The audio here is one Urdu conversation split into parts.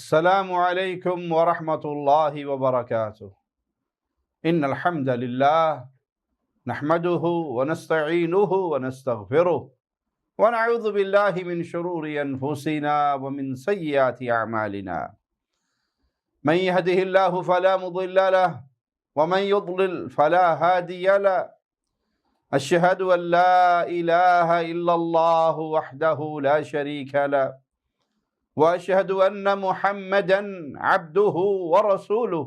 السلام علیکم ورحمۃ اللہ وبرکاتہ ان الحمد للہ نحمده ونستعینه ونستغفره ونعوذ باللہ من شرور انفسنا ومن سیئات اعمالنا من يهده اللہ فلا مضل له ومن يضلل فلا هادی له اشہد ان لا الہ الا اللہ وحدہ لا شریک له وأشهد أن محمدًا عبده ورسوله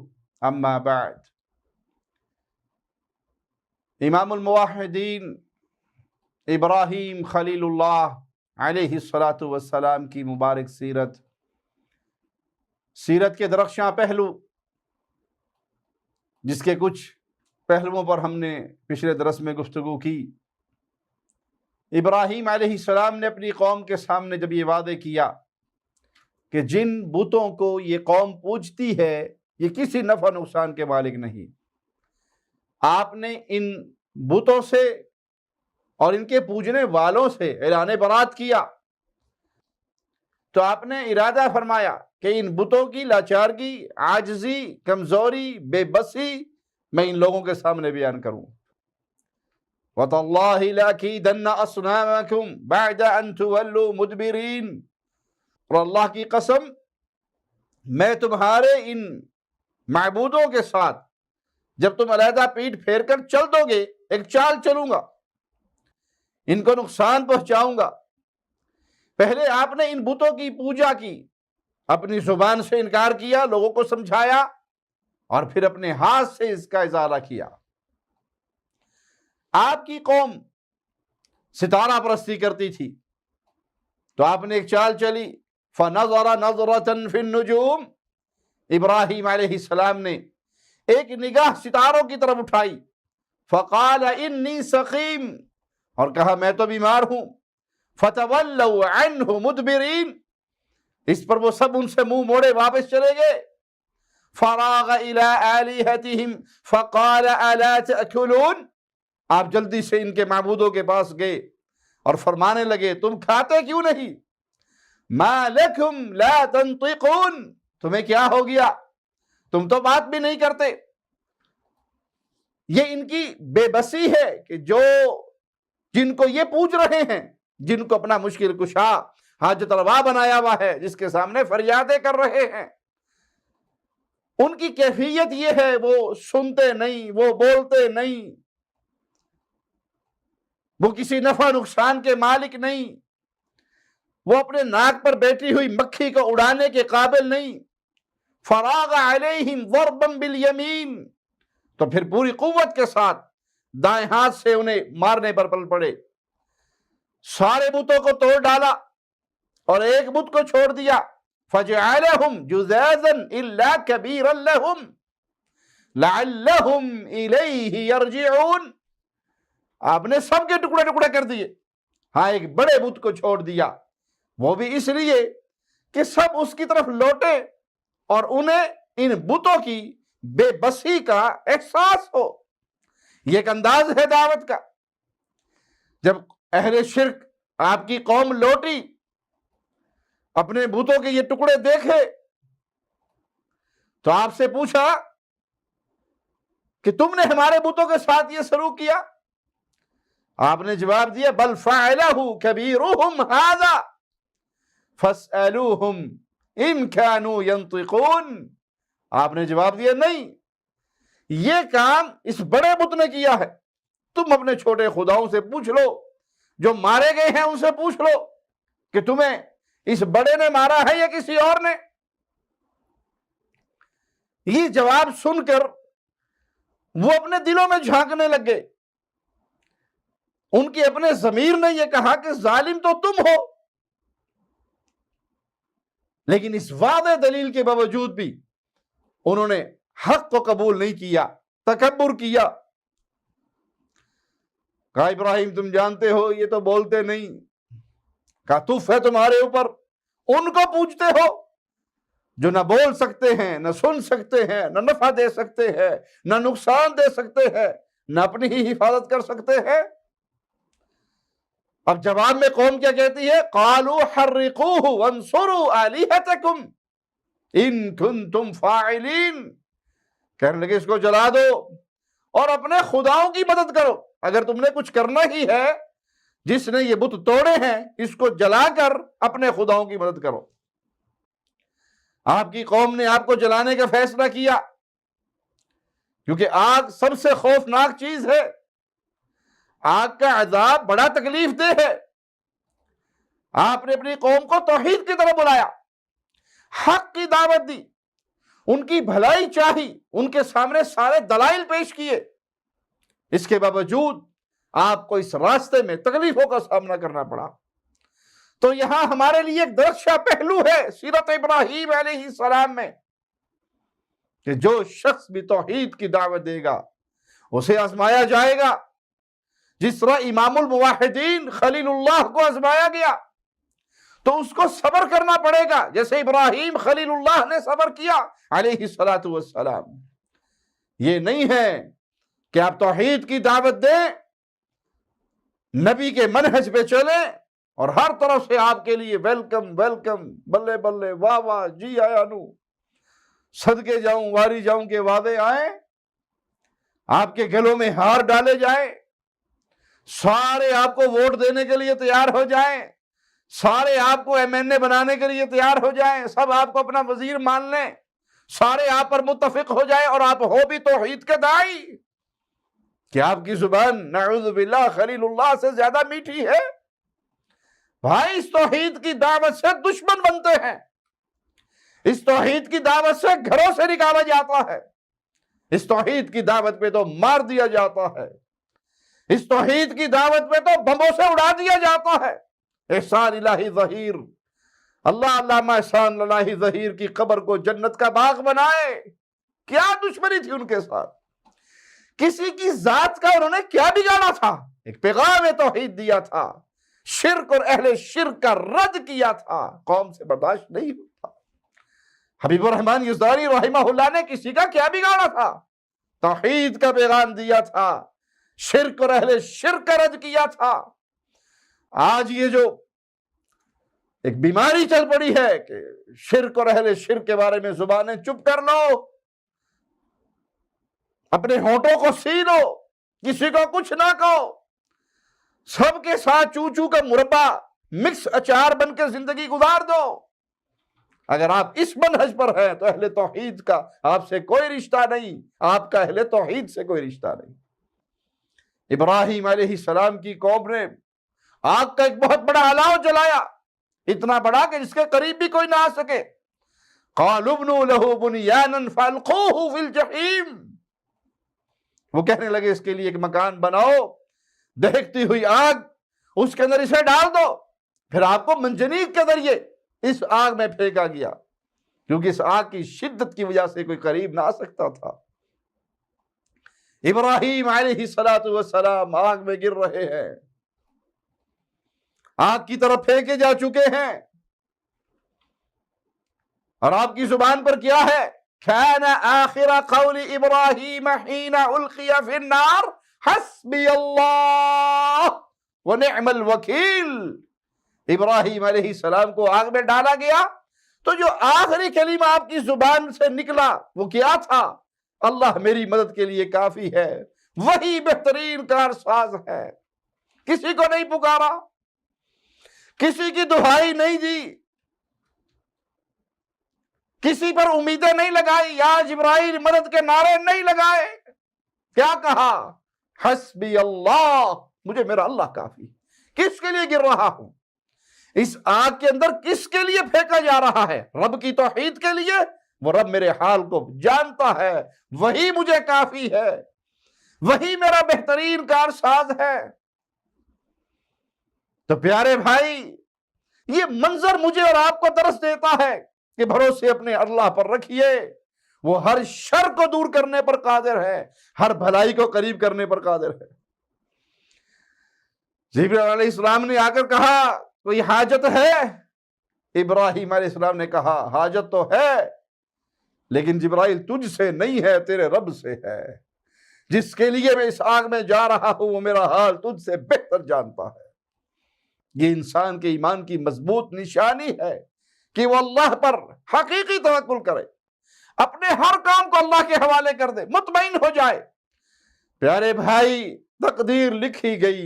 أما بعد امام الموحدین ابراہیم خلیل اللہ علیہ الصلاۃ کی مبارک سیرت کے درخشاں پہلو، جس کے کچھ پہلوؤں پر ہم نے پچھلے درس میں گفتگو کی۔ ابراہیم علیہ السلام نے اپنی قوم کے سامنے جب یہ وعدے کیا کہ جن بتوں کو یہ قوم پوجتی ہے یہ کسی نفع نقصان کے مالک نہیں، آپ نے ان بتوں سے اور ان کے پوجنے والوں سے اعلان برات کیا، تو آپ نے ارادہ فرمایا کہ ان بتوں کی لاچارگی، عاجزی، کمزوری، بے بسی میں ان لوگوں کے سامنے بیان کروں۔ وَتَاللَّهِ لَأَكِيدَنَّ أَصْنَامَكُمْ بَعْدَ أَن تُوَلُّوا مُدْبِرِينَ، اور اللہ کی قسم میں تمہارے ان معبودوں کے ساتھ جب تم علیحدہ پیٹھ پھیر کر چل دو گے ایک چال چلوں گا، ان کو نقصان پہنچاؤں گا۔ پہلے آپ نے ان بتوں کی پوجا کی، اپنی زبان سے انکار کیا، لوگوں کو سمجھایا، اور پھر اپنے ہاتھ سے اس کا ازالہ کیا۔ آپ کی قوم ستارہ پرستی کرتی تھی، تو آپ نے ایک چال چلی، فَنَظَرَ نَظْرَةً فِي النُّجُومِ، ابراہیم علیہ السلام نے ایک نگاہ ستاروں کی طرف اٹھائی، فَقَالَ إِنِّي سَقِيمٌ، اور کہا میں تو بیمار ہوں، فَتَوَلَّوْا عَنْهُ مُدْبِرِينَ، اس پر وہ سب ان سے منہ موڑے واپس چلے گئے۔ فَرَاغَ إِلَىٰ آلِهَتِهِمْ فَقَالَ أَلَا تَأْكُلُونَ، آپ جلدی سے ان کے معبودوں کے پاس گئے اور فرمانے لگے تم کھاتے کیوں نہیں؟ مَا لَكُمْ لَا تَنطِقُونَ، تمہیں کیا ہو گیا، تم تو بات بھی نہیں کرتے۔ یہ ان کی بے بسی ہے کہ جن کو یہ پوچھ رہے ہیں، جن کو اپنا مشکل کشا حاجت روا بنایا ہوا ہے، جس کے سامنے فریادیں کر رہے ہیں، ان کی کیفیت یہ ہے وہ سنتے نہیں، وہ بولتے نہیں، وہ کسی نفع نقصان کے مالک نہیں، وہ اپنے ناک پر بیٹھی ہوئی مکھی کو اڑانے کے قابل نہیں۔ فراغ علیہم ضربا بالیمین، تو پھر پوری قوت کے ساتھ دائیں ہاتھ سے انہیں مارنے پر پل پڑے، سارے بتوں کو توڑ ڈالا اور ایک بت کو چھوڑ دیا۔ فجعلہم جذاذا الا کبیرا لہم لعلہم الیہ یرجعون، آپ نے سب کے ٹکڑے ٹکڑے کر دیے، ہاں ایک بڑے بت کو چھوڑ دیا، وہ بھی اس لیے کہ سب اس کی طرف لوٹے اور انہیں ان بتوں کی بے بسی کا احساس ہو۔ یہ ایک انداز ہے دعوت کا۔ جب اہل شرک آپ کی قوم لوٹی، اپنے بتوں کے یہ ٹکڑے دیکھے، تو آپ سے پوچھا کہ تم نے ہمارے بتوں کے ساتھ یہ سلوک کیا؟ آپ نے جواب دیا بل فعلہ کبیرہم ھذا فاسألوہم ان کانوا ینطقون، آپ نے جواب دیا نہیں، یہ کام اس بڑے بت نے کیا ہے، تم اپنے چھوٹے خداؤں سے پوچھ لو، جو مارے گئے ہیں ان سے پوچھ لو کہ تمہیں اس بڑے نے مارا ہے یا کسی اور نے۔ یہ جواب سن کر وہ اپنے دلوں میں جھانکنے لگ گئے، ان کے اپنے ضمیر نے یہ کہا کہ ظالم تو تم ہو، لیکن اس واضح دلیل کے باوجود بھی انہوں نے حق کو قبول نہیں کیا، تکبر کیا۔ کہا ابراہیم تم جانتے ہو یہ تو بولتے نہیں، کہا تف ہے تمہارے اوپر، ان کو پوچھتے ہو جو نہ بول سکتے ہیں، نہ سن سکتے ہیں، نہ نفع دے سکتے ہیں، نہ نقصان دے سکتے ہیں، نہ اپنی ہی حفاظت کر سکتے ہیں۔ اب جواب میں قوم کیا کہتی ہے؟ قالوا حرقوه وانصروا آلہتکم، ان کنتم فاعلین، کہنے لگے اس کو جلا دو اور اپنے خداؤں کی مدد کرو، اگر تم نے کچھ کرنا ہی ہے، جس نے یہ بت توڑے ہیں اس کو جلا کر اپنے خداؤں کی مدد کرو۔ آپ کی قوم نے آپ کو جلانے کا فیصلہ کیا، کیونکہ آگ سب سے خوفناک چیز ہے، آگ کا عذاب بڑا تکلیف دہ ہے۔ آپ نے اپنی قوم کو توحید کی طرف بلایا، حق کی دعوت دی، ان کی بھلائی چاہی، ان کے سامنے سارے دلائل پیش کیے، اس کے باوجود آپ کو اس راستے میں تکلیفوں کا سامنا کرنا پڑا۔ تو یہاں ہمارے لیے ایک درخشاں پہلو ہے سیرت ابراہیم علیہ السلام میں، کہ جو شخص بھی توحید کی دعوت دے گا اسے آزمایا جائے گا، جس طرح امام الموحدین خلیل اللہ کو آزمایا گیا تو اس کو صبر کرنا پڑے گا، جیسے ابراہیم خلیل اللہ نے صبر کیا علیہ السلام۔ یہ نہیں ہے کہ آپ توحید کی دعوت دیں، نبی کے منہج پہ چلیں اور ہر طرف سے آپ کے لیے ویلکم ویلکم، بلے بلے، واہ واہ، جی آیا نو، صدقے جاؤں واری جاؤں کے وعدے آئیں، آپ کے گلوں میں ہار ڈالے جائیں، سارے آپ کو ووٹ دینے کے لیے تیار ہو جائیں، سارے آپ کو MNA بنانے کے لیے تیار ہو جائیں، سب آپ کو اپنا وزیر مان لیں، سارے آپ پر متفق ہو جائیں، اور آپ ہو بھی توحید کے داعی، کہ آپ کی زبان نعوذ باللہ خلیل اللہ سے زیادہ میٹھی ہے۔ بھائی اس توحید کی دعوت سے دشمن بنتے ہیں، اس توحید کی دعوت سے گھروں سے نکالا جاتا ہے، اس توحید کی دعوت پہ تو مار دیا جاتا ہے، اس توحید کی دعوت پہ تو بموں سے اڑا دیا جاتا ہے۔ احسان الہی ظہیر، اللہ علامہ احسان الہی ظہیر کی قبر کو جنت کا باغ بنائے، کیا دشمنی تھی ان کے ساتھ، کسی کی ذات کا انہوں نے کیا بگاڑا تھا، ایک پیغام توحید دیا تھا، شرک اور اہل شرک کا رد کیا تھا، قوم سے برداشت نہیں ہوتا۔ حبیب الرحمن یزدانی رحمہ اللہ نے کسی کا کیا بگاڑا تھا، توحید کا پیغام دیا تھا، شرک اور اہل شرک کا رد کیا تھا۔ آج یہ جو ایک بیماری چل پڑی ہے کہ شرک اور اہل شرک کے بارے میں زبانیں چپ کر لو، اپنے ہونٹوں کو سی لو، کسی کو کچھ نہ کہو، سب کے ساتھ چو چو کا مربع مکس اچار بن کے زندگی گزار دو۔ اگر آپ اس منہج پر ہیں تو اہل توحید کا آپ سے کوئی رشتہ نہیں، آپ کا اہل توحید سے کوئی رشتہ نہیں۔ ابراہیم علیہ السلام کی قوم نے آگ کا ایک بہت بڑا الاؤ جلایا، اتنا بڑا کہ جس کے قریب بھی کوئی نہ آ سکے۔ قالوا ابنوا له بنيانا فالقوه في الجحيم، وہ کہنے لگے اس کے لیے ایک مکان بناؤ، دہکتی ہوئی آگ، اس کے اندر اسے ڈال دو، پھر آپ کو منجنیق کے ذریعے اس آگ میں پھینکا گیا، کیونکہ اس آگ کی شدت کی وجہ سے کوئی قریب نہ آ سکتا تھا۔ ابراہیم علیہ السلام آگ میں گر رہے ہیں، آگ کی طرف پھینکے جا چکے ہیں، اور آپ کی زبان پر کیا ہے؟ كان آخر قول ابراہیم حين القی فی النار حسبی اللہ ونعم الوکیل۔ ابراہیم علیہ السلام کو آگ میں ڈالا گیا تو جو آخری کلمہ آپ کی زبان سے نکلا وہ کیا تھا؟ اللہ میری مدد کے لیے کافی ہے، وہی بہترین کارساز ہے۔ کسی کو نہیں پکارا، کسی کی دہائی نہیں دی، کسی پر امیدیں نہیں لگائی، یا جبرائیل مدد کے نعرے نہیں لگائے، کیا کہا؟ حسبی اللہ، مجھے میرا اللہ کافی۔ کس کے لیے گر رہا ہوں؟ اس آگ کے اندر کس کے لیے پھینکا جا رہا ہے؟ رب کی توحید کے لیے؟ وہ رب میرے حال کو جانتا ہے، وہی مجھے کافی ہے، وہی میرا بہترین کارساز ہے۔ تو پیارے بھائی، یہ منظر مجھے اور آپ کو درس دیتا ہے کہ بھروسے اپنے اللہ پر رکھیے، وہ ہر شر کو دور کرنے پر قادر ہے، ہر بھلائی کو قریب کرنے پر قادر ہے۔ جبرائیل علیہ السلام نے آ کر کہا کوئی حاجت ہے؟ ابراہیم علیہ السلام نے کہا حاجت تو ہے، لیکن جبرائیل تجھ سے نہیں ہے، تیرے رب سے ہے، جس کے لیے میں اس آگ میں جا رہا ہوں وہ میرا حال تجھ سے بہتر جانتا ہے۔ یہ انسان کے ایمان کی مضبوط نشانی ہے کہ وہ اللہ پر حقیقی توکل کرے، اپنے ہر کام کو اللہ کے حوالے کر دے، مطمئن ہو جائے۔ پیارے بھائی، تقدیر لکھی گئی،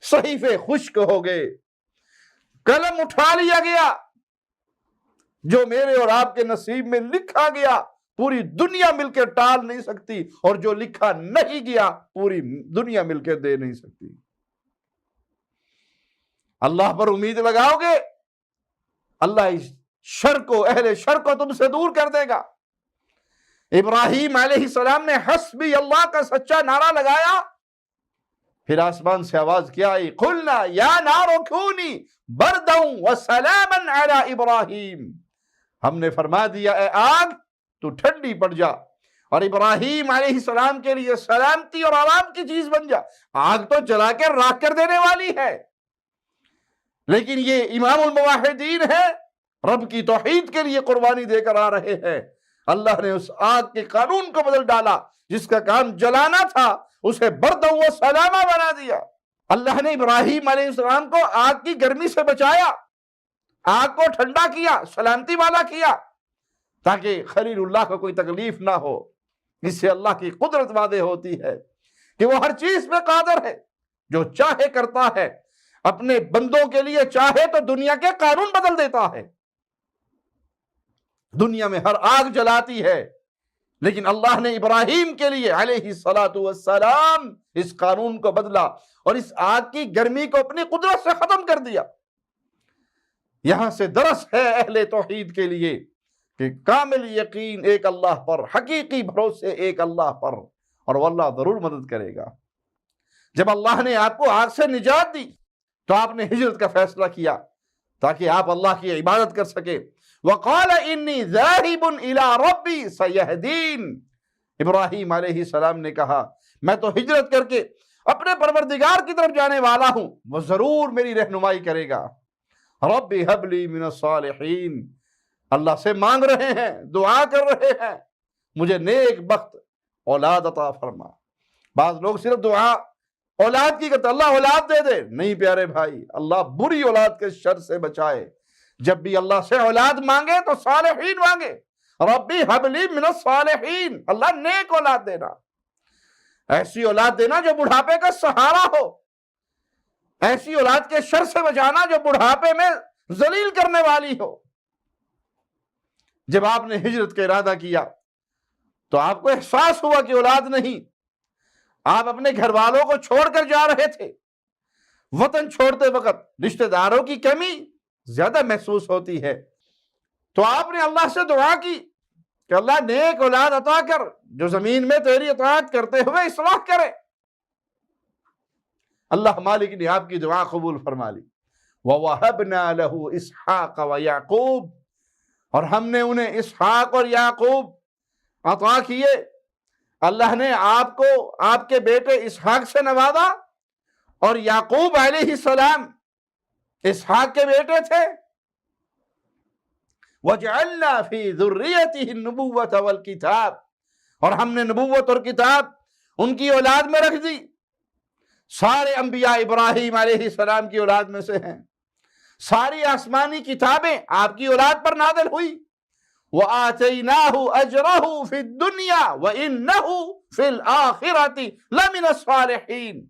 صحیفے خشک ہو گئے، قلم اٹھا لیا گیا، جو میرے اور آپ کے نصیب میں لکھا گیا پوری دنیا مل کے ٹال نہیں سکتی، اور جو لکھا نہیں گیا پوری دنیا مل کے دے نہیں سکتی۔ اللہ پر امید لگاؤ گے، اللہ اس شر کو، اہل شر کو تم سے دور کر دے گا۔ ابراہیم علیہ السلام نے حسبی اللہ کا سچا نعرہ لگایا، پھر آسمان سے آواز کیا آئی، قلنا یا نار کونی بردا وسلاما علی ابراہیم، ہم نے فرما دیا اے آگ تو ٹھنڈی پڑ جا، اور ابراہیم علیہ السلام کے لیے سلامتی اور آرام کی چیز بن جا۔ آگ تو جلا کے راکھ کر دینے والی ہے، لیکن یہ امام الموحدین ہے، رب کی توحید کے لیے قربانی دے کر آ رہے ہیں۔ اللہ نے اس آگ کے قانون کو بدل ڈالا، جس کا کام جلانا تھا اسے بردا و سلامہ بنا دیا۔ اللہ نے ابراہیم علیہ السلام کو آگ کی گرمی سے بچایا، آگ کو ٹھنڈا کیا، سلامتی والا کیا، تاکہ خلیل اللہ کو کوئی تکلیف نہ ہو۔ اس سے اللہ کی قدرت واضح ہوتی ہے کہ وہ ہر چیز پہ قادر ہے، جو چاہے کرتا ہے، اپنے بندوں کے لیے چاہے تو دنیا کے قانون بدل دیتا ہے۔ دنیا میں ہر آگ جلاتی ہے، لیکن اللہ نے ابراہیم کے لیے علیہ السلام اس قانون کو بدلا اور اس آگ کی گرمی کو اپنی قدرت سے ختم کر دیا۔ یہاں سے درس ہے اہل توحید کے لیے کہ کامل یقین ایک اللہ پر، حقیقی بھروسے ایک اللہ پر، اور وہ اللہ ضرور مدد کرے گا۔ جب اللہ نے آپ کو آگ سے نجات دی تو آپ نے ہجرت کا فیصلہ کیا تاکہ آپ اللہ کی عبادت کر سکے۔ وَقَالَ إِنِّي ذَاهِبٌ إِلَىٰ رَبِّي سَيَهْدِينِ، ابراہیم علیہ السلام نے کہا میں تو ہجرت کر کے اپنے پروردگار کی طرف جانے والا ہوں، وہ ضرور میری رہنمائی کرے گا۔ رَبِّ هَبْ لِي مِنَ الصَّالِحِينَ، اللہ سے مانگ رہے ہیں، دعا کر رہے ہیں، مجھے نیک بخت اولاد عطا فرما۔ بعض لوگ صرف دعا اولاد کی کرتے، اللہ اولاد دے دے، نہیں پیارے بھائی، اللہ بری اولاد کے شر سے بچائے۔ جب بھی اللہ سے اولاد مانگے تو صالحین مانگے، ربی حب لی من الصالحین، اللہ نیک اولاد دینا، ایسی اولاد دینا جو بڑھاپے کا سہارا ہو، ایسی اولاد کے شر سے بچانا جو بڑھاپے میں ذلیل کرنے والی ہو۔ جب آپ نے ہجرت کا ارادہ کیا تو آپ کو احساس ہوا کہ اولاد نہیں، آپ اپنے گھر والوں کو چھوڑ کر جا رہے تھے۔ وطن چھوڑتے وقت رشتہ داروں کی کمی زیادہ محسوس ہوتی ہے، تو آپ نے اللہ سے دعا کی کہ اللہ نیک اولاد عطا کر جو زمین میں تیری اطاعت کرتے ہوئے اصلاح کرے۔ اللہ مالک نے آپ کی دعا قبول فرما لی۔ وَوَهَبْنَا لَهُ إِسْحَاقَ وَيَعْقُوبَ، اور ہم نے انہیں اسحاق اور یعقوب عطا کیے۔ اللہ نے آپ کو آپ کے بیٹے اسحاق سے نوازا، اور یعقوب علیہ السلام اسحاق کے بیٹے تھے۔ وَجَعَلْنَا فِي ذُرِّيَّتِهِ النُّبُوَّةَ وَالْكِتَابَ، اور ہم نے نبوت اور کتاب ان کی اولاد میں رکھ دی۔ سارے انبیاء ابراہیم علیہ السلام کی اولاد میں سے ہیں، ساری آسمانی کتابیں آپ کی اولاد پر نازل ہوئی۔ وَآتَيْنَاهُ أَجْرَهُ فِي الدُّنْيَا وَإِنَّهُ فِي الْآخِرَةِ لَمِنَ الصَّالِحِينَ،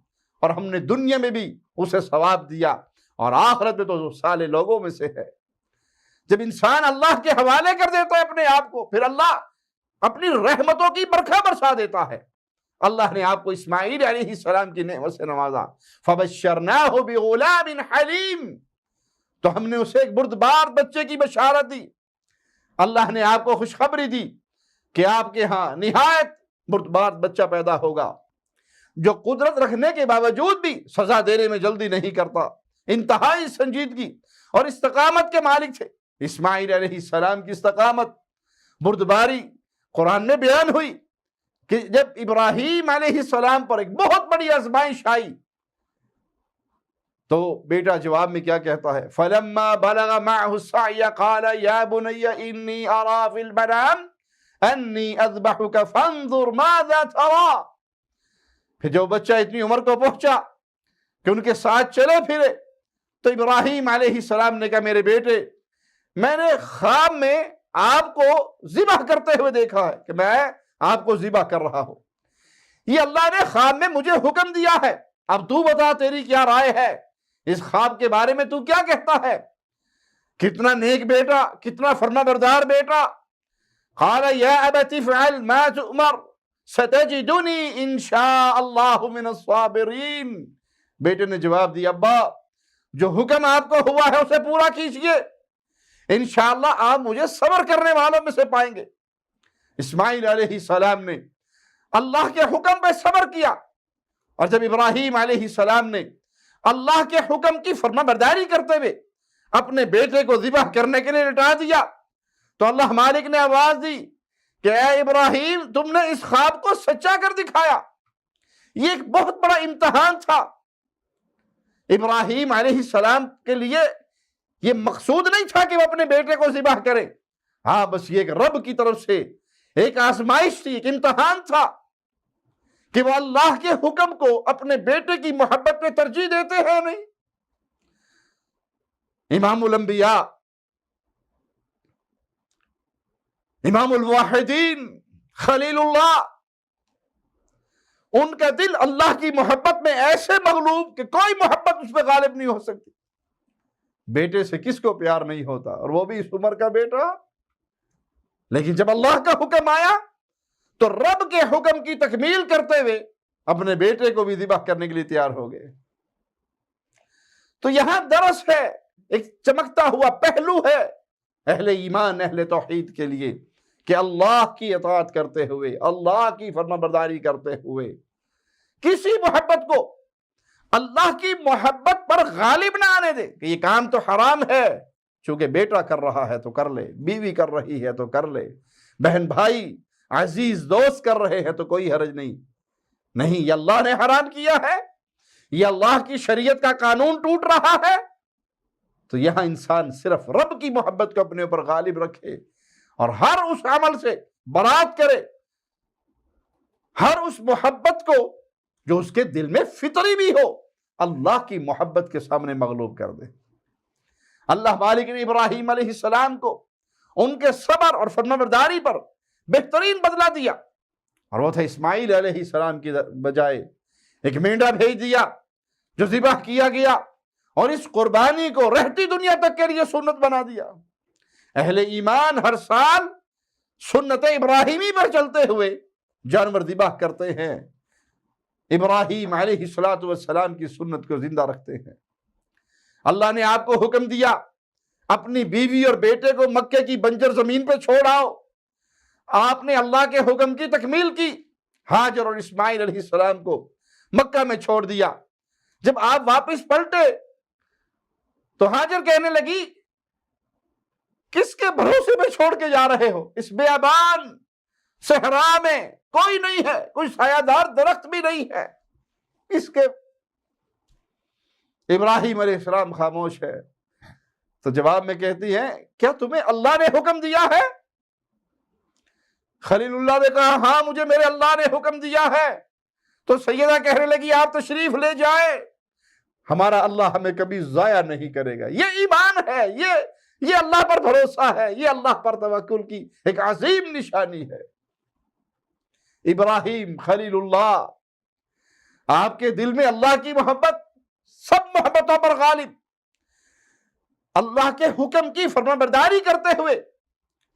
اور ہم نے دنیا میں بھی اسے ثواب دیا اور آخرت میں تو صالح لوگوں میں سے ہے۔ جب انسان اللہ کے حوالے کر دیتا ہے اپنے آپ کو، پھر اللہ اپنی رحمتوں کی برکھا برسا دیتا ہے۔ اللہ نے آپ کو اسماعیل علیہ السلام کی نعمت سے نوازا، فَبَشَّرْنَاهُ بِغُلَامٍ حَلِيمٍ، تو ہم نے اسے ایک بردبار بچے کی بشارت دی۔ اللہ نے آپ کو خوشخبری دی کہ آپ کے ہاں نہایت بردبار بچہ پیدا ہوگا، جو قدرت رکھنے کے باوجود بھی سزا دینے میں جلدی نہیں کرتا، انتہائی سنجیدگی اور استقامت کے مالک تھے۔ اسماعیل علیہ السلام کی استقامت، بردباری قرآن میں بیان ہوئی کہ جب ابراہیم علیہ السلام پر ایک بہت بڑی آزمائش آئی تو بیٹا جواب میں کیا کہتا ہے، فَلَمَّا بَلَغَ مَعْهُ السَّعْيَ قَالَ يَا بُنَيَّ إِنِّي أَرَىٰ فِي الْمَنَامِ أَنِّي أَذْبَحُكَ فَانظُرْ مَاذَا تَرَىٰ، پھر جو بچہ اتنی عمر کو پہنچا کہ ان کے ساتھ چلے پھرے، تو ابراہیم علیہ السلام نے کہا میرے بیٹے میں نے خواب میں آپ کو ذبح کرتے ہوئے دیکھا ہے کہ میں آپ کو ذبح کر رہا ہوں. یہ اللہ نے خواب میں مجھے حکم دیا ہے. اب تو بتا تیری کیا رائے ہے اس خواب کے بارے میں؟ تو کیا کہتا ہے؟ کتنا نیک بیٹا، کتنا فرما بردار بیٹا. قال یا ابت افعل ما تؤمر ستجدنی ان شاء اللہ من الصابرین. بیٹے نے جواب دیا، ابا جو حکم آپ کو ہوا ہے اسے پورا کیجئے، انشاءاللہ آپ مجھے صبر کرنے والوں میں سے پائیں گے. اسماعیل علیہ السلام نے اللہ کے حکم پہ صبر کیا، اور جب ابراہیم علیہ السلام نے اللہ کے حکم کی فرما برداری کرتے ہوئے اپنے بیٹے کو ذبح کرنے کے لیے لٹا دیا، تو اللہ مالک نے آواز دی کہ اے ابراہیم، تم نے اس خواب کو سچا کر دکھایا. یہ ایک بہت بڑا امتحان تھا ابراہیم علیہ السلام کے لیے. یہ مقصود نہیں تھا کہ وہ اپنے بیٹے کو ذبح کرے، ہاں بس یہ ایک رب کی طرف سے ایک آزمائش تھی، ایک امتحان تھا کہ وہ اللہ کے حکم کو اپنے بیٹے کی محبت پہ ترجیح دیتے ہیں نہیں. امام الانبیاء، امام الواحدین، خلیل اللہ، ان کا دل اللہ کی محبت میں ایسے مغلوب کہ کوئی محبت اس پہ غالب نہیں ہو سکتی. بیٹے سے کس کو پیار نہیں ہوتا، اور وہ بھی اس عمر کا بیٹا. لیکن جب اللہ کا حکم آیا تو رب کے حکم کی تکمیل کرتے ہوئے اپنے بیٹے کو بھی ذبح کرنے کے لیے تیار ہو گئے. تو یہاں درس ہے، ایک چمکتا ہوا پہلو ہے اہل ایمان، اہل توحید کے لیے، کہ اللہ کی اطاعت کرتے ہوئے، اللہ کی فرما برداری کرتے ہوئے کسی محبت کو اللہ کی محبت پر غالب نہ آنے دے کہ یہ کام تو حرام ہے، چونکہ بیٹا کر رہا ہے تو کر لے، بیوی کر رہی ہے تو کر لے، بہن بھائی عزیز دوست کر رہے ہیں تو کوئی حرج نہیں. نہیں، یہ اللہ نے حرام کیا ہے، یہ اللہ کی شریعت کا قانون ٹوٹ رہا ہے. تو یہاں انسان صرف رب کی محبت کو اپنے اوپر غالب رکھے اور ہر اس عمل سے برات کرے، ہر اس محبت کو جو اس کے دل میں فطری بھی ہو، اللہ کی محبت کے سامنے مغلوب کر دے. اللہ مالک نے ابراہیم علیہ السلام کو ان کے صبر اور فرمانبرداری پر بہترین بدلہ دیا، اور وہ تھا اسماعیل علیہ السلام کی بجائے ایک مینڈا بھیج دیا جو ذبح کیا گیا، اور اس قربانی کو رہتی دنیا تک کے لیے سنت بنا دیا. اہل ایمان ہر سال سنت ابراہیمی پر چلتے ہوئے جانور ذبح کرتے ہیں، ابراہیم علیہ السلام کی سنت کو زندہ رکھتے ہیں. اللہ نے آپ کو حکم دیا اپنی بیوی اور بیٹے کو مکے کی بنجر زمین پہ چھوڑ آؤ. آپ نے اللہ کے حکم کی تکمیل کی، ہاجر اور اسماعیل علیہ السلام کو مکہ میں چھوڑ دیا. جب آپ واپس پلٹے تو ہاجر کہنے لگی، کس کے بھروسے میں چھوڑ کے جا رہے ہو؟ اس بیابان صحرا میں کوئی نہیں ہے، کوئی سایہ دار درخت بھی نہیں ہے، اس کے؟ ابراہیم علیہ السلام خاموش ہے. تو جواب میں کہتی ہیں، کیا تمہیں اللہ نے حکم دیا ہے؟ خلیل اللہ نے کہا، ہاں مجھے میرے اللہ نے حکم دیا ہے. تو سیدہ کہنے لگی، آپ تشریف لے جائیں، ہمارا اللہ ہمیں کبھی ضائع نہیں کرے گا. یہ ایمان ہے، یہ اللہ پر بھروسہ ہے، یہ اللہ پر توکل کی ایک عظیم نشانی ہے. ابراہیم خلیل اللہ، آپ کے دل میں اللہ کی محبت سب محبتوں پر غالب، اللہ کے حکم کی فرمانبرداری کرتے ہوئے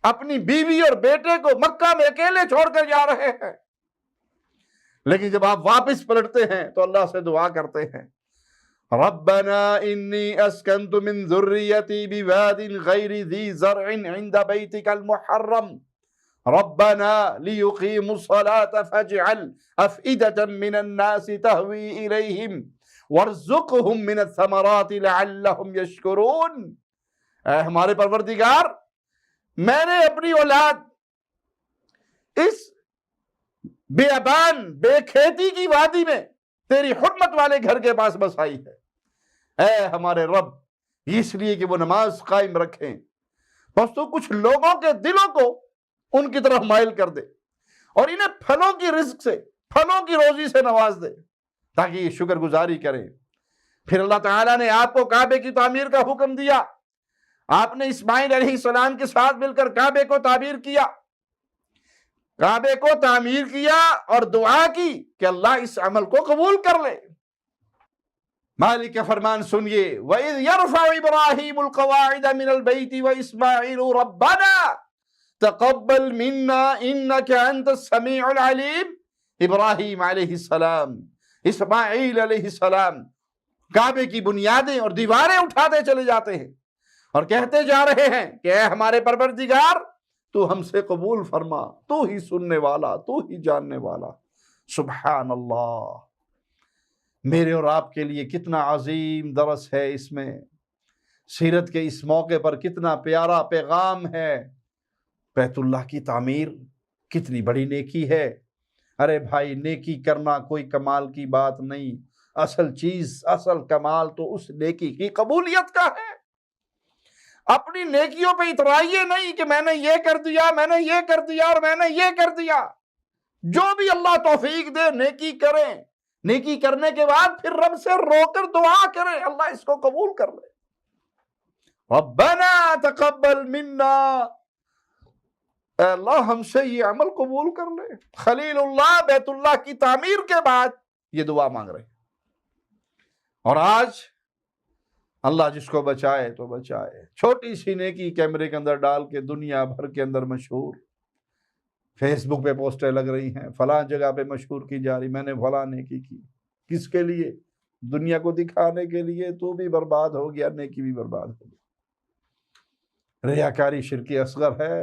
اپنی بیوی اور بیٹے کو مکہ میں اکیلے چھوڑ کر جا رہے ہیں. لیکن جب آپ واپس پلٹتے ہیں تو اللہ سے دعا کرتے ہیں، ربنا انی اسکنت من ذریتی بواد غیر ذی زرع عند بیتک المحرم ربنا لیقیموا الصلاة فاجعل افئدة من الناس تهوی الیہم وارزقهم من الثمرات لعلهم یشکرون. اے ہمارے پروردگار، میں نے اپنی اولاد اس بیابان بے کھیتی کی وادی میں تیری حرمت والے گھر کے پاس بسائی ہے. اے ہمارے رب، اس لیے کہ وہ نماز قائم رکھیں، بس تو کچھ لوگوں کے دلوں کو ان کی طرف مائل کر دے اور انہیں پھلوں کی رزق سے، پھلوں کی روزی سے نواز دے تاکہ یہ شکر گزاری کریں. پھر اللہ تعالیٰ نے آپ کو کعبے کی تعمیر کا حکم دیا. آپ نے اسماعیل علیہ السلام کے ساتھ مل کر کعبے کو تعمیر کیا، کعبے کو تعمیر کیا اور دعا کی کہ اللہ اس عمل کو قبول کر لے۔ مالک کا فرمان سنیے، وَإِذْ يَرْفَعُ إِبْرَاهِيمُ الْقَوَاعِدَ مِنَ الْبَيْتِ وَإِسْمَاعِيلُ رَبَّنَا تَقَبَّلْ مِنَّا إِنَّكَ أَنْتَ السَّمِيعُ الْعَلِيمُ۔ ابراہیم علیہ السلام، اسماعیل علیہ السلام کعبے کی بنیادیں اور دیواریں اٹھاتے چلے جاتے ہیں اور کہتے جا رہے ہیں کہ اے ہمارے پروردگار، تو ہم سے قبول فرما، تو ہی سننے والا، تو ہی جاننے والا۔ سبحان اللہ، میرے اور آپ کے لیے کتنا عظیم درس ہے اس میں، سیرت کے اس موقع پر کتنا پیارا پیغام ہے۔ بیت اللہ کی تعمیر کتنی بڑی نیکی ہے۔ ارے بھائی، نیکی کرنا کوئی کمال کی بات نہیں، اصل چیز، اصل کمال تو اس نیکی کی قبولیت کا ہے۔ اپنی نیکیوں پہ اترائیے نہیں کہ میں نے یہ کر دیا، میں نے یہ کر دیا اور میں نے یہ کر دیا۔ جو بھی اللہ توفیق دے نیکی کریں، نیکی کرنے کے بعد پھر رب سے رو کر دعا کریں اللہ اس کو قبول کر لے۔ ربنا تقبل منا، اے اللہ ہم سے یہ عمل قبول کر لے۔ خلیل اللہ بیت اللہ کی تعمیر کے بعد یہ دعا مانگ رہے ہیں، اور آج اللہ جس کو بچائے تو بچائے۔ چھوٹی سی نیکی کیمرے کے اندر ڈال کے دنیا بھر کے اندر مشہور، فیس بک پہ پوسٹیں لگ رہی ہیں، فلاں جگہ پہ مشہور کی جا رہی، میں نے فلاں نیکی کی۔ کس کے لیے؟ دنیا کو دکھانے کے لیے۔ تو بھی برباد ہو گیا، نیکی بھی برباد ہو گئی۔ ریاکاری شرک اصغر ہے،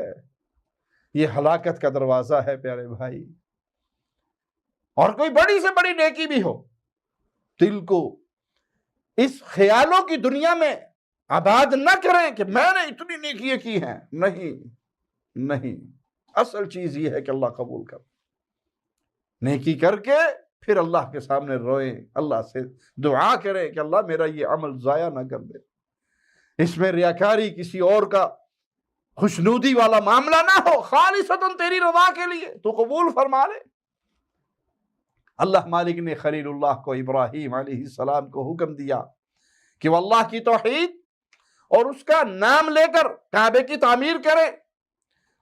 یہ ہلاکت کا دروازہ ہے پیارے بھائی۔ اور کوئی بڑی سے بڑی نیکی بھی ہو، دل کو اس خیالوں کی دنیا میں آباد نہ کریں کہ میں نے اتنی نیکیاں کی ہیں۔ نہیں نہیں، اصل چیز یہ ہے کہ اللہ قبول کر، نیکی کر کے پھر اللہ کے سامنے روئیں، اللہ سے دعا کریں کہ اللہ میرا یہ عمل ضائع نہ کر دے، اس میں ریاکاری کسی اور کا خوشنودی والا معاملہ نہ ہو، خالصتاً تیری رضا کے لیے تو قبول فرما لے۔ اللہ مالک نے خلیل اللہ کو، ابراہیم علیہ السلام کو حکم دیا کہ وہ اللہ کی توحید اور اس کا نام لے کر کعبے کی تعمیر کرے،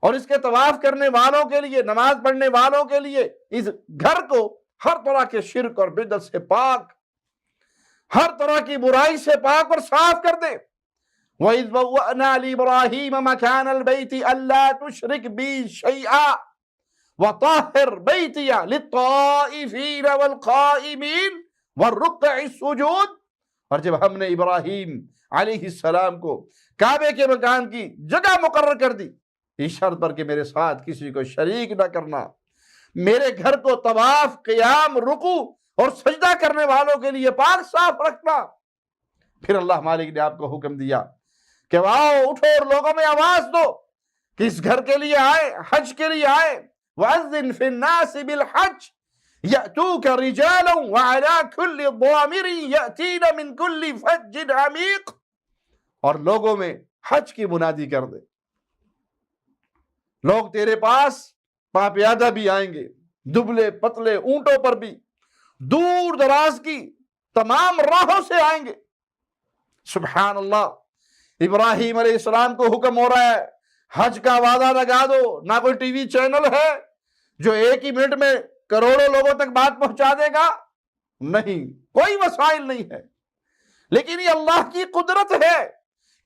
اور اس کے طواف کرنے والوں کے لیے، نماز پڑھنے والوں کے لیے اس گھر کو ہر طرح کے شرک اور بدعت سے پاک، ہر طرح کی برائی سے پاک اور صاف کر دے۔ وَإِذْ بَوَّأْنَا لِإِبْرَاهِيمَ مَكَانَ الْبَيْتِ أَلَّا تُشْرِكْ بِي شَيْئًا وَطَهِّرْ بَيْتِيَ لِلطَّائِفِينَ وَالْقَائِمِينَ وَالرُّكَّعِ السُّجُودِ۔ اور جب ہم نے ابراہیم علیہ السلام کو کعبے کے مکان کی جگہ مقرر کر دی، اس شرط پر کہ میرے ساتھ کسی کو شریک نہ کرنا، میرے گھر کو طواف، قیام، رکوع اور سجدہ کرنے والوں کے لیے پاک صاف رکھنا، پھر اللہ مالک نے آپ کو حکم دیا کہ آؤ اٹھو اور لوگوں میں آواز دو کہ اس گھر کے لیے آئے، حج کے لیے آئے۔ وَأَذِّن فِي النَّاسِ بِالْحَجِّ يَأْتُوكَ رِجَالًا وَعَلَىٰ كُلِّ ضَامِرٍ يَأْتِينَ مِنْ كُلِّ فَجٍّ عَمِيقٍ، اور لوگوں میں حج کی منادی کر دے، لوگ تیرے پاس پاپیادہ بھی آئیں گے، دبلے پتلے اونٹوں پر بھی، دور دراز کی تمام راہوں سے آئیں گے۔ سبحان اللہ، ابراہیم علیہ السلام کو حکم ہو رہا ہے حج کا وعدہ لگا دو۔ نہ کوئی ٹی وی چینل ہے جو ایک ہی منٹ میں کروڑوں لوگوں تک بات پہنچا دے گا، نہیں، کوئی وسائل نہیں ہے، لیکن یہ اللہ کی قدرت ہے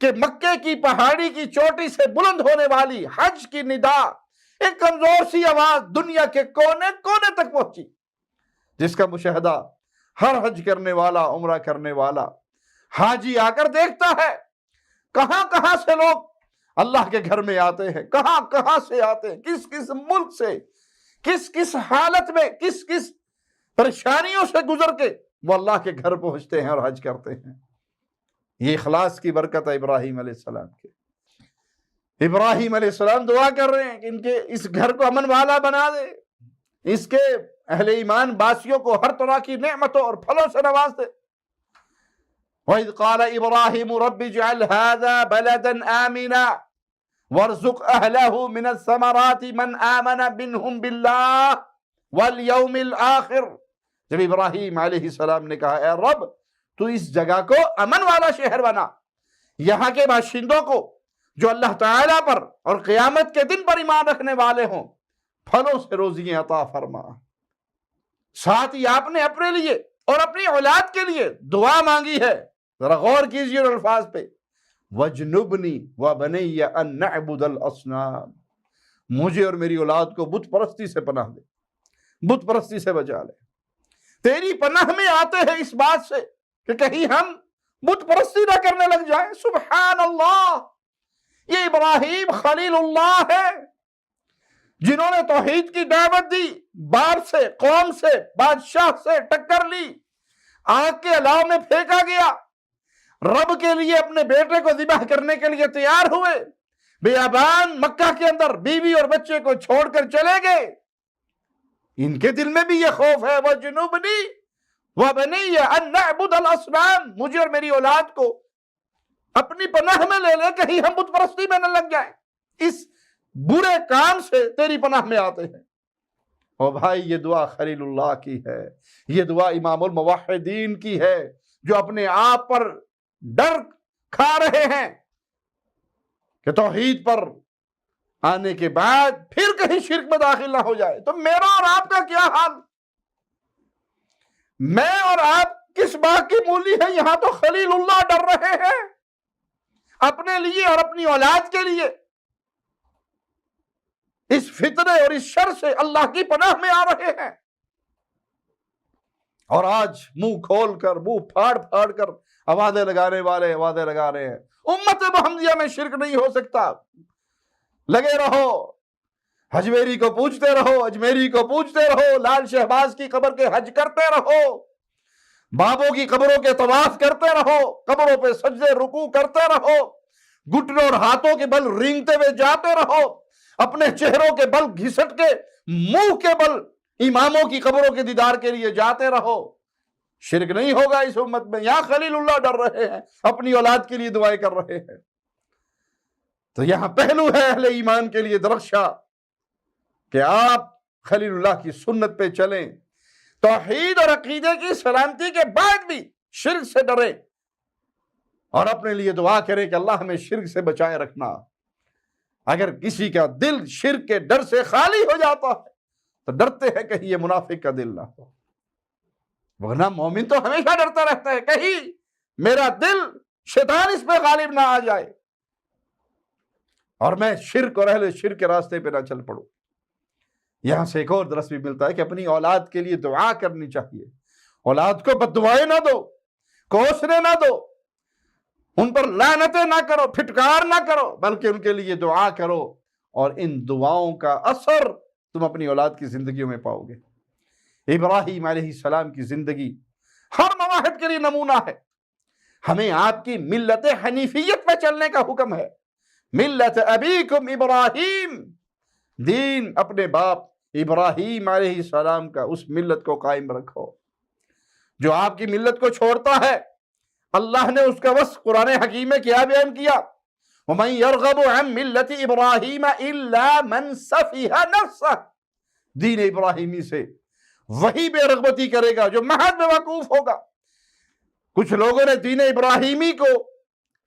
کہ مکے کی پہاڑی کی چوٹی سے بلند ہونے والی حج کی ندا ایک کمزور سی آواز دنیا کے کونے کونے تک پہنچی، جس کا مشاہدہ ہر حج کرنے والا، عمرہ کرنے والا حاجی آ کر دیکھتا ہے۔ کہاں کہاں سے لوگ اللہ کے گھر میں آتے ہیں، کہاں کہاں سے آتے ہیں، کس کس ملک سے، کس کس حالت میں، کس کس پریشانیوں سے گزر کے وہ اللہ کے گھر پہنچتے ہیں اور حج کرتے ہیں۔ یہ اخلاص کی برکت ہے ابراہیم علیہ السلام کے۔ ابراہیم علیہ السلام دعا کر رہے ہیں کہ ان کے اس گھر کو امن والا بنا دے، اس کے اہل ایمان باسیوں کو ہر طرح کی نعمتوں اور پھلوں سے نواز دے۔ وَإِذْ قَالَ إِبْرَاهِيمُ رَبِّ اجْعَلْ هَذَا بَلَدًا آمِنًا وَارْزُقْ أَهْلَهُ مِنَ الثَّمَرَاتِ مَنْ آمَنَ مِنْهُمْ بِاللَّهِ وَالْيَوْمِ الْآخِرِ۔ جب ابراہیم علیہ السلام نے کہا اے رب تو اس جگہ کو امن والا شہر بنا، یہاں کے باشندوں کو جو اللہ تعالیٰ پر اور قیامت کے دن پر ایمان رکھنے والے ہوں پھلوں سے روزیاں عطا فرما۔ ساتھ ہی آپ نے اپنے لیے اور اپنی اولاد کے لیے دعا مانگی ہے، ذرا غور کیجیے الفاظ پہ، وَجْنُبْنِي وَبَنِيَّ أَن نَعْبُدَ الْأَصْنَامَ، مجھے اور میری اولاد کو بت پرستی سے پناہ دے، بت پرستی سے بچا لے۔ تیری پناہ میں آتے ہیں اس بات سے کہ کہیں ہم بت پرستی نہ کرنے لگ جائیں۔ سبحان اللہ، یہ ابراہیم خلیل اللہ ہے جنہوں نے توحید کی دعوت دی، باپ سے، قوم سے، بادشاہ سے ٹکر لی، آگ کے الاؤ میں پھینکا گیا، رب کے لیے اپنے بیٹے کو ذبح کرنے کے لیے تیار ہوئے، بیابان مکہ کے اندر بیوی اور بچے کو چھوڑ کر چلے گئے۔ ان کے دل میں بھی یہ خوف ہے، وَجْنُبْنِي وَبَنِيَّ أَن نَعْبُدَ الْأَصْنَامَ، مجھے اور میری اولاد کو اپنی پناہ میں لے لے، کہیں ہم بت پرستی میں نہ لگ جائیں۔ اس برے کام سے تیری پناہ میں آتے ہیں۔ اور بھائی یہ دعا خلیل اللہ کی ہے، یہ دعا امام الموحدین کی ہے، جو اپنے آپ پر ڈر کھا رہے ہیں کہ توحید پر آنے کے بعد پھر کہیں شرک میں داخل نہ ہو جائے۔ تو میرا اور آپ کا کیا حال؟ میں اور آپ کس بات کی مولی ہیں؟ یہاں تو خلیل اللہ ڈر رہے ہیں اپنے لیے اور اپنی اولاد کے لیے، اس فتنے اور اس شر سے اللہ کی پناہ میں آ رہے ہیں۔ اور آج منہ کھول کر، منہ پھاڑ پھاڑ کر آوازیں لگانے والے آوازیں لگا رہے ہیں، امت محمدیہ میں شرک نہیں ہو سکتا، لگے رہو، حجویری کو پوچھتے رہو، اجمیری کو پوچھتے رہو، لال شہباز کی قبر کے حج کرتے رہو، بابوں کی قبروں کے طواف کرتے رہو، قبروں پہ سجدے رکوع کرتے رہو، گھٹنوں اور ہاتھوں کے بل رینگتے ہوئے جاتے رہو، اپنے چہروں کے بل گھسٹ کے، منہ کے بل اماموں کی قبروں کے دیدار کے لیے جاتے رہو، شرک نہیں ہوگا اس امت میں۔ یہاں خلیل اللہ ڈر رہے ہیں، اپنی اولاد کے لیے دعائیں کر رہے ہیں۔ تو یہاں پہلو ہے اہل ایمان کے لیے درخشاں کہ آپ خلیل اللہ کی سنت پہ چلیں، توحید اور عقیدے کی سلامتی کے بعد بھی شرک سے ڈریں، اور اپنے لیے دعا کریں کہ اللہ ہمیں شرک سے بچائے رکھنا۔ اگر کسی کا دل شرک کے ڈر سے خالی ہو جاتا ہے تو ڈرتے ہیں کہیں یہ منافق کا دل نہ ہو، ورنہ مومن تو ہمیشہ ڈرتا رہتا ہے کہیں میرا دل شیطان اس پہ غالب نہ آ جائے اور میں شرک اور اہل شرک کے راستے پہ نہ چل پڑوں۔ یہاں سے ایک اور درس بھی ملتا ہے کہ اپنی اولاد کے لیے دعا کرنی چاہیے، اولاد کو بد دعائیں نہ دو، کوسنے نہ دو، ان پر لعنتیں نہ کرو، پھٹکار نہ کرو، بلکہ ان کے لیے دعا کرو، اور ان دعاؤں کا اثر تم اپنی اولاد کی زندگیوں میں پاؤ گے۔ ابراہیم علیہ السلام کی زندگی ہر مواحد کے لیے نمونہ ہے۔ ہمیں آپ کی ملت حنیفیت پہ چلنے کا حکم ہے، ملت ابیکم ابراہیم، دین اپنے باپ ابراہیم علیہ السلام کا، اس ملت کو قائم رکھو۔ جو آپ کی ملت کو چھوڑتا ہے، اللہ نے اس کا وصف قرآن حکیم میں کیا بیان کیا، وَمَن يَرْغَبُ عَن مِلَّةِ إِبْرَاهِيمَ إِلَّا مَن سَفِهَ نَفْسَهُ، دین ابراہیمی سے وہی بے رغبتی کرے گا جو محض بیوقوف ہوگا۔ کچھ لوگوں نے دین ابراہیمی کو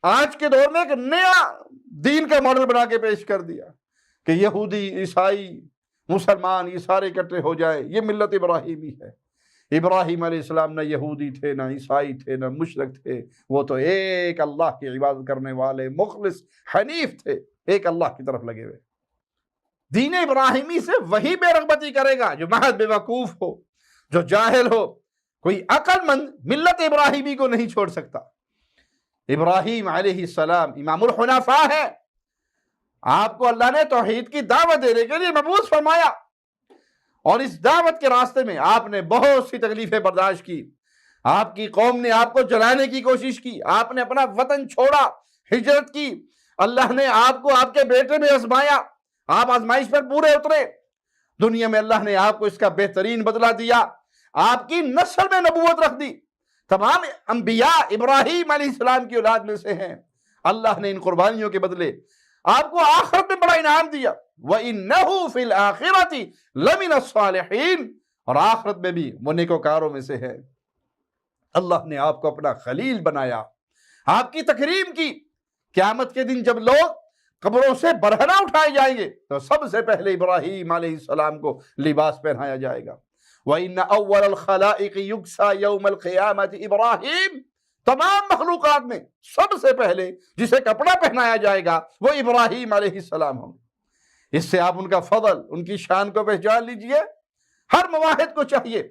آج کے دور میں ایک نیا دین کا ماڈل بنا کے پیش کر دیا کہ یہودی، عیسائی، مسلمان یہ سارے اکٹھے ہو جائیں، یہ ملت ابراہیمی ہے۔ ابراہیم علیہ السلام نہ یہودی تھے، نہ عیسائی تھے، نہ مشرک تھے، وہ تو ایک اللہ کی عبادت کرنے والے مخلص حنیف تھے، ایک اللہ کی طرف لگے ہوئے۔ دین ابراہیمی سے وہی بے رغبتی کرے گا جو محض بے وقوف ہو، جو جاہل ہو۔ کوئی عقل مند ملت ابراہیمی کو نہیں چھوڑ سکتا۔ ابراہیم علیہ السلام امام الحنفاء ہے، آپ کو اللہ نے توحید کی دعوت دینے کے لیے مبعوث فرمایا، اور اس دعوت کے راستے میں آپ نے بہت سی تکلیفیں برداشت کی، آپ کی قوم نے آپ کو جلانے کی کوشش کی، آپ نے اپنا وطن چھوڑا، ہجرت کی، اللہ نے آپ کو آپ کے بیٹے میں آزمایا، آپ آزمائش پر پورے اترے، دنیا میں اللہ نے آپ کو اس کا بہترین بدلہ دیا، آپ کی نسل میں نبوت رکھ دی، تمام انبیاء ابراہیم علیہ السلام کی اولاد میں سے ہیں۔ اللہ نے ان قربانیوں کے بدلے آپ کو آخرت میں بڑا انعام دیا، وَإِنَّهُ فِي الْآخِرَةِ لَمِنَ الصَّالِحِينَ، اور آخرت میں بھی وہ نیکوکاروں میں سے ہے۔ اللہ نے آپ کو اپنا خلیل بنایا، آپ کی تکریم کی، قیامت کے دن جب لوگ قبروں سے برہنہ اٹھائے جائیں گے تو سب سے پہلے ابراہیم علیہ السلام کو لباس پہنایا جائے گا۔ وَإِنَّ أَوَّلَ الْخَلَائِقِ يُكْسَى يَوْمَ الْقِيَامَةِ ابراہیم، تمام مخلوقات میں سب سے پہلے جسے کپڑا پہنایا جائے گا وہ ابراہیم علیہ السلام ہوں گے۔ اس سے آپ ان کا فضل، ان کی شان کو پہچان لیجئے۔ ہر مواحد کو چاہیے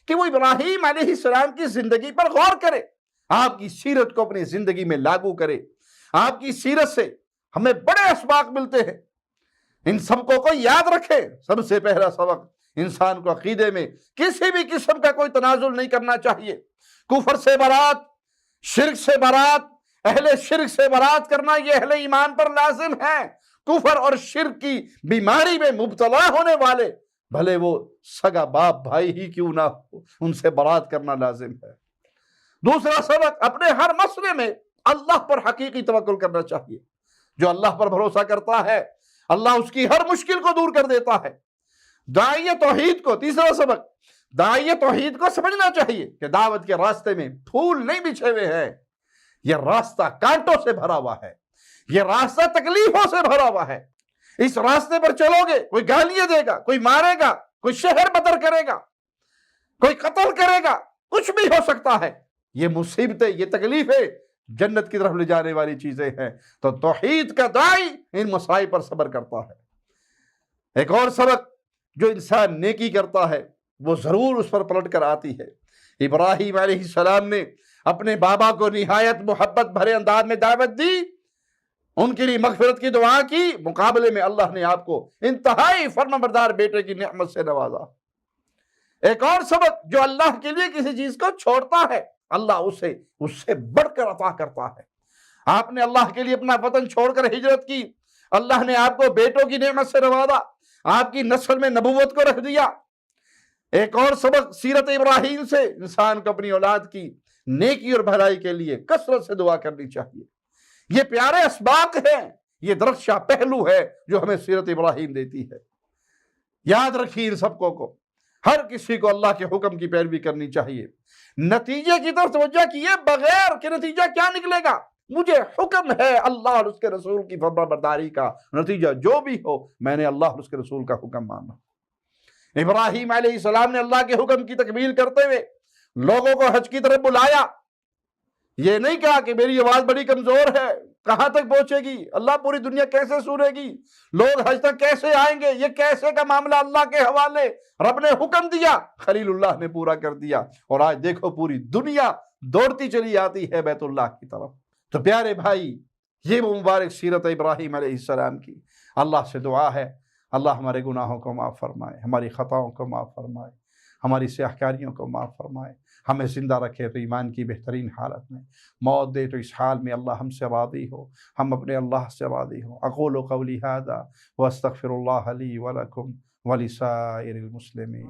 کہ وہ ابراہیم علیہ السلام کی زندگی پر غور کرے، آپ کی سیرت کو اپنی زندگی میں لاگو کرے۔ آپ کی سیرت سے ہمیں بڑے اسباق ملتے ہیں، ان سبقوں کو یاد رکھے۔ سب سے پہلا سبق، انسان کو عقیدے میں کسی بھی قسم کا کوئی تنازل نہیں کرنا چاہیے۔ کفر سے برات، شرک سے برات، اہل شرک سے برات کرنا یہ اہل ایمان پر لازم ہے۔ کفر اور شرک کی بیماری میں مبتلا ہونے والے، بھلے وہ سگا باپ بھائی ہی کیوں نہ ہو، ان سے برات کرنا لازم ہے۔ دوسرا سبق، اپنے ہر مسئلے میں اللہ پر حقیقی توکل کرنا چاہیے۔ جو اللہ پر بھروسہ کرتا ہے اللہ اس کی ہر مشکل کو دور کر دیتا ہے۔ داعی توحید کو، تیسرا سبق، داعی توحید کو سمجھنا چاہیے کہ دعوت کے راستے میں پھول نہیں بچھے ہوئے ہیں، یہ راستہ کانٹوں سے بھرا ہوا ہے، یہ راستہ تکلیفوں سے بھرا ہوا ہے۔ اس راستے پر چلو گے، کوئی گالیاں دے گا، کوئی مارے گا، کوئی شہر بدر کرے گا، کوئی قتل کرے گا، کچھ بھی ہو سکتا ہے۔ یہ مصیبتیں، یہ تکلیفیں جنت کی طرف لے جانے والی چیزیں ہیں، تو توحید کا داعی ان مسائل پر صبر کرتا ہے۔ ایک اور سبق، جو انسان نیکی کرتا ہے وہ ضرور اس پر پلٹ کر آتی ہے۔ ابراہیم علیہ السلام نے اپنے بابا کو نہایت محبت بھرے انداز میں دعوت دی، ان کے لیے مغفرت کی دعا کی، مقابلے میں اللہ نے آپ کو انتہائی فرمانبردار بیٹے کی نعمت سے نوازا۔ ایک اور سبق، جو اللہ کے لیے کسی چیز کو چھوڑتا ہے اللہ اسے اس سے بڑھ کر عطا کرتا ہے۔ آپ نے اللہ کے لیے اپنا وطن چھوڑ کر ہجرت کی، اللہ نے آپ کو بیٹوں کی نعمت سے نوازا، آپ کی نسل میں نبوت کو رکھ دیا۔ ایک اور سبق، سیرت ابراہیم سے انسان کو اپنی اولاد کی نیکی اور بھلائی کے لیے کثرت سے دعا کرنی چاہیے۔ یہ پیارے اسباق ہیں، یہ درخشاں پہلو ہے جو ہمیں سیرت ابراہیم دیتی ہے۔ یاد رکھیے ان سبقوں کو، ہر کسی کو اللہ کے حکم کی پیروی کرنی چاہیے۔ نتیجے کی طرف توجہ کیے بغیر کہ نتیجہ کیا نکلے گا، مجھے حکم ہے اللہ اور اس کے رسول کی فرمانبرداری کا، نتیجہ جو بھی ہو میں نے اللہ اور اس کے رسول کا حکم مانا۔ ابراہیم علیہ السلام نے اللہ کے حکم کی تکمیل کرتے ہوئے لوگوں کو حج کی طرف بلایا۔ یہ نہیں کہا کہ میری آواز بڑی کمزور ہے، کہاں تک پہنچے گی، اللہ پوری دنیا کیسے سنے گی، لوگ حج تک کیسے آئیں گے، یہ کیسے کا معاملہ اللہ کے حوالے۔ رب نے حکم دیا، خلیل اللہ نے پورا کر دیا، اور آج دیکھو پوری دنیا دوڑتی چلی آتی ہے بیت اللہ کی طرف۔ تو پیارے بھائی، یہ وہ مبارک سیرت ابراہیم علیہ السلام کی۔ اللہ سے دعا ہے اللہ ہمارے گناہوں کو معاف فرمائے، ہماری خطاؤں کو معاف فرمائے، ہماری سیاہ کاریوں کو معاف فرمائے، ہمیں زندہ رکھے تو ایمان کی بہترین حالت میں، موت دے تو اس حال میں اللہ ہم سے راضی ہو، ہم اپنے اللہ سے راضی ہوں۔ اقول قولی ھذا واستغفر اللہ لی ولکم ولسائر المسلمین۔